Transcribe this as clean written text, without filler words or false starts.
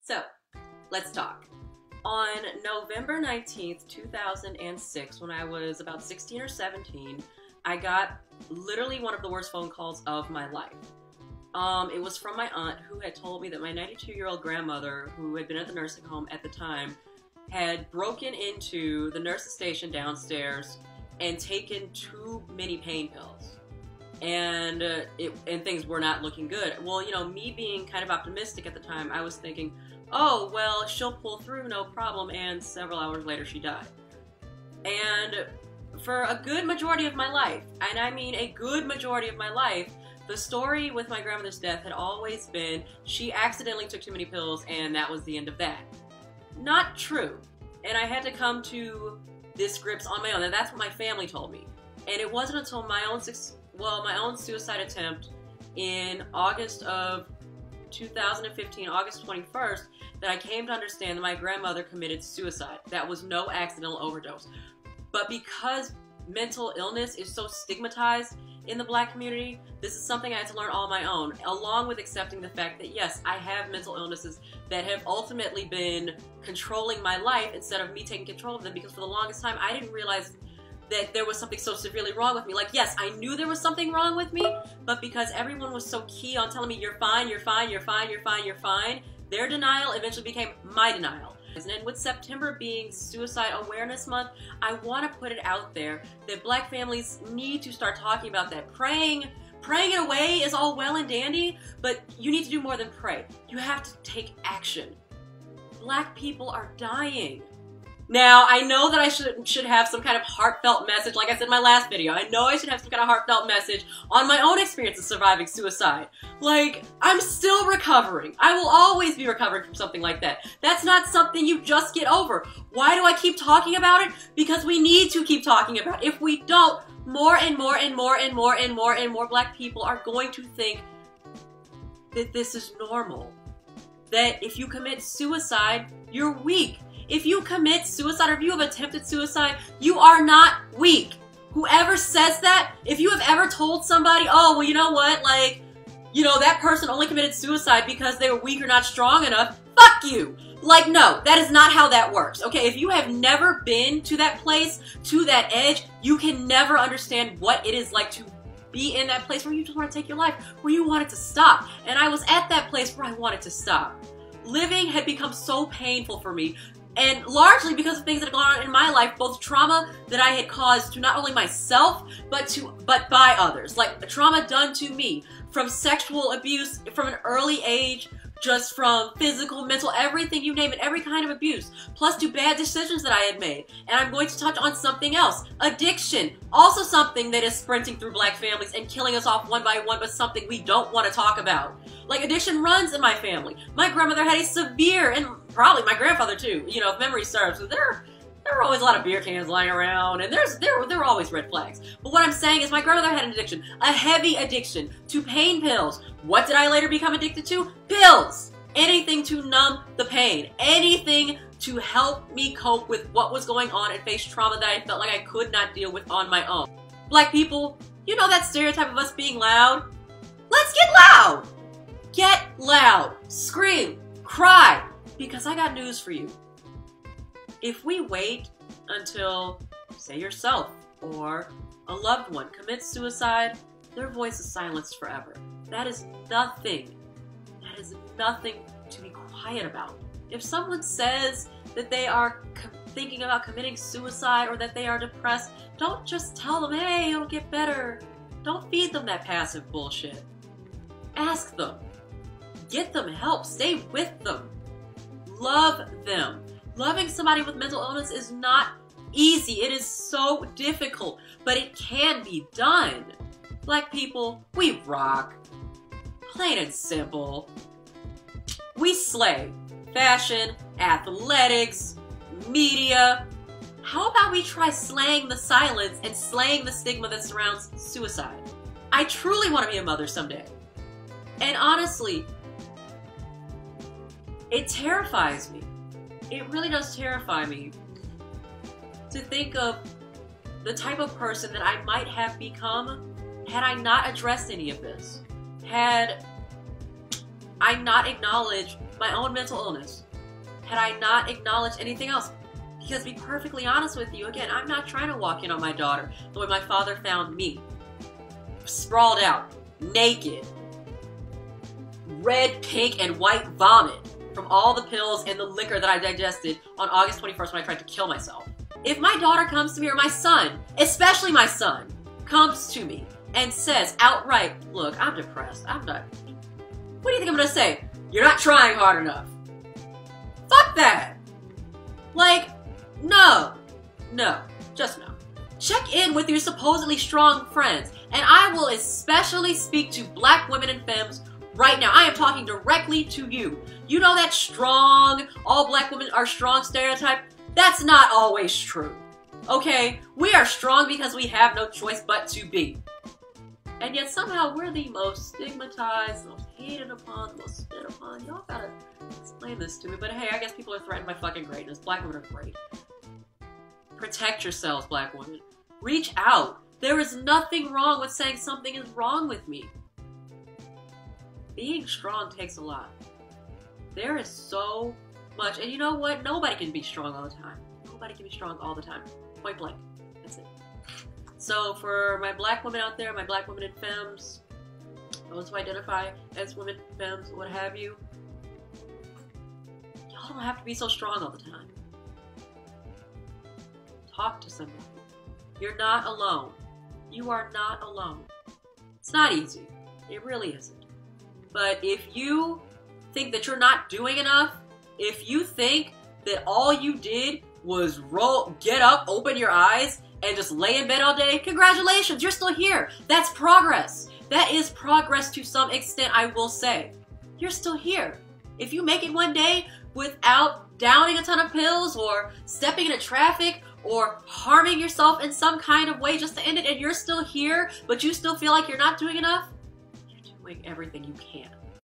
So, let's talk. On November 19th, 2006, when I was about 16 or 17, I got literally one of the worst phone calls of my life. It was from my aunt, who had told me that my 92-year-old grandmother, who had been at the nursing home at the time, had broken into the nurse's station downstairs and taken too many pain pills. And things were not looking good. Well, you know, me being kind of optimistic at the time, I was thinking, oh, well, she'll pull through, no problem. And several hours later, she died. And for a good majority of my life, and I mean a good majority of my life, the story with my grandmother's death had always been she accidentally took too many pills and that was the end of that. Not true. And I had to come to this grips on my own, and that's what my family told me. And it wasn't until my own suicide attempt in August of 2015, August 21st, that I came to understand that my grandmother committed suicide. That was no accidental overdose. But because mental illness is so stigmatized in the Black community, this is something I had to learn all on my own, along with accepting the fact that yes, I have mental illnesses that have ultimately been controlling my life instead of me taking control of them, because for the longest time I didn't realize that there was something so severely wrong with me. Like, yes, I knew there was something wrong with me, but because everyone was so key on telling me you're fine, you're fine, you're fine, you're fine, you're fine, their denial eventually became my denial. And with September being Suicide Awareness Month, I want to put it out there that Black families need to start talking about that. Praying it away is all well and dandy, but you need to do more than pray. You have to take action. Black people are dying. Now, I know that I should have some kind of heartfelt message, like I said in my last video. I know I should have some kind of heartfelt message on my own experience of surviving suicide. Like, I'm still recovering. I will always be recovering from something like that. That's not something you just get over. Why do I keep talking about it? Because we need to keep talking about it. If we don't, more and more and more and more and more and more Black people are going to think that this is normal. That if you commit suicide, you're weak. If you commit suicide or if you have attempted suicide, you are not weak. Whoever says that, if you have ever told somebody, oh, well, you know what, like, you know, that person only committed suicide because they were weak or not strong enough, fuck you. Like, no, that is not how that works, okay? If you have never been to that place, to that edge, you can never understand what it is like to be in that place where you just want to take your life, where you want it to stop. And I was at that place where I wanted to stop. Living had become so painful for me. And largely because of things that have gone on in my life, both trauma that I had caused to not only myself, but by others. Like the trauma done to me from sexual abuse from an early age, just from physical, mental, everything, you name it, every kind of abuse. Plus to bad decisions that I had made. And I'm going to touch on something else. Addiction. Also something that is sprinting through Black families and killing us off one by one, but something we don't want to talk about. Like addiction runs in my family. My grandmother had a severe, and probably my grandfather too, you know, if memory serves. So there were always a lot of beer cans lying around, and there were always red flags. But what I'm saying is my grandmother had an addiction, a heavy addiction to pain pills. What did I later become addicted to? Pills! Anything to numb the pain. Anything to help me cope with what was going on and face trauma that I felt like I could not deal with on my own. Black people, you know that stereotype of us being loud? Let's get loud! Get loud. Scream. Cry. Because I got news for you. If we wait until, say, yourself or a loved one commits suicide, their voice is silenced forever. That is nothing to be quiet about. If someone says that they are thinking about committing suicide or that they are depressed, don't just tell them, hey, it'll get better. Don't feed them that passive bullshit. Ask them. Get them help. Stay with them. Love them. Loving somebody with mental illness is not easy. It is so difficult, but it can be done. Black people, we rock. Plain and simple. We slay. Fashion, athletics, media. How about we try slaying the silence and slaying the stigma that surrounds suicide? I truly want to be a mother someday. And honestly, it terrifies me. It really does terrify me to think of the type of person that I might have become had I not addressed any of this. Had I not acknowledged my own mental illness? Had I not acknowledged anything else? Because to be perfectly honest with you, again, I'm not trying to walk in on my daughter the way my father found me. Sprawled out, naked, red, pink, and white vomit from all the pills and the liquor that I digested on August 21st when I tried to kill myself. If my daughter comes to me, or my son, especially my son, comes to me and says outright, look, I'm depressed, I'm not... What do you think I'm gonna say? You're not trying hard enough. Fuck that! Like, no, just no. Check in with your supposedly strong friends, and I will especially speak to black women and femmes right now. I am talking directly to you. You know that strong, all black women are strong stereotype? That's not always true, okay? We are strong because we have no choice but to be. And yet somehow we're the most stigmatized, the most hated upon, the most spit upon. Y'all gotta explain this to me. But hey, I guess people are threatened by fucking greatness. Black women are great. Protect yourselves, black women. Reach out. There is nothing wrong with saying something is wrong with me. Being strong takes a lot. There is so much. And you know what? Nobody can be strong all the time. Nobody can be strong all the time. Point blank. That's it. So for my black women out there, my black women and femmes, those who identify as women, femmes, what have you, y'all don't have to be so strong all the time. Talk to somebody. You're not alone. You are not alone. It's not easy. It really isn't. But if you think that you're not doing enough, if you think that all you did was get up, open your eyes, and just lay in bed all day, congratulations, you're still here. That's progress. That is progress to some extent, I will say. You're still here. If you make it one day without downing a ton of pills or stepping into traffic or harming yourself in some kind of way just to end it, and you're still here, but you still feel like you're not doing enough, you're doing everything you can.